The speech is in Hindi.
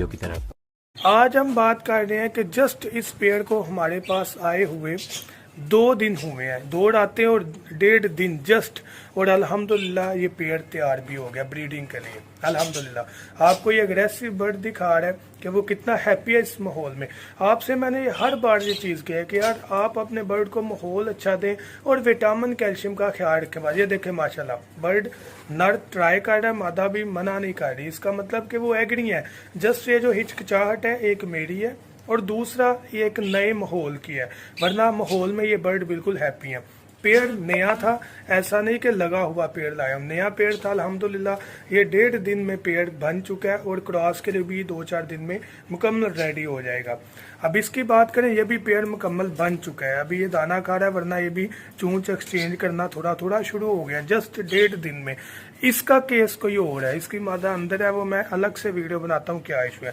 की तरफ। आज हम बात कर रहे हैं कि जस्ट इस पेड़ को हमारे पास आए हुए 2 दिन हुए हैं, दौड़ आते हैं और 1.5 दिन जस्ट, और अल्हम्दुलिल्लाह ये पेड़ तैयार भी हो गया ब्रीडिंग के लिए। अल्हम्दुलिल्लाह आपको ये अग्रेसिव बर्ड दिखा रहा है कि वो कितना हैप्पी है इस माहौल में। आपसे मैंने हर बार ये चीज़ की है कि यार आप अपने बर्ड को माहौल अच्छा दें और विटामिन कैल्शियम का ख्याल रखें। बाद ये देखें माशाल्लाह बर्ड नर ट्राई कर रहा है, मादा भी मना नहीं कर रही। इसका मतलब कि वो एग्री है। जस्ट ये जो हिचकिचाहट है एक मेरी है और दूसरा ये एक नए माहौल की है, वरना माहौल में ये बर्ड बिल्कुल हैप्पी हैं। पेड़ नया था, ऐसा नहीं कि लगा हुआ पेड़ लाया हम, नया पेड़ था अल्हम्दुलिल्लाह। ये 1.5 दिन में पेड़ बन चुका है और क्रॉस के लिए भी 2-4 दिन में मुकम्मल रेडी हो जाएगा। अब इसकी बात करें, ये भी पेड़ मुकम्मल बन चुका है, अभी ये दाना खा रहा है, वरना ये भी चूंच एक्सचेंज करना थोड़ा थोड़ा शुरू हो गया जस्ट 1.5 दिन में। इसका केस कोई और है, इसकी मादा अंदर है, वो मैं अलग से वीडियो बनाता हूँ क्या इशू है।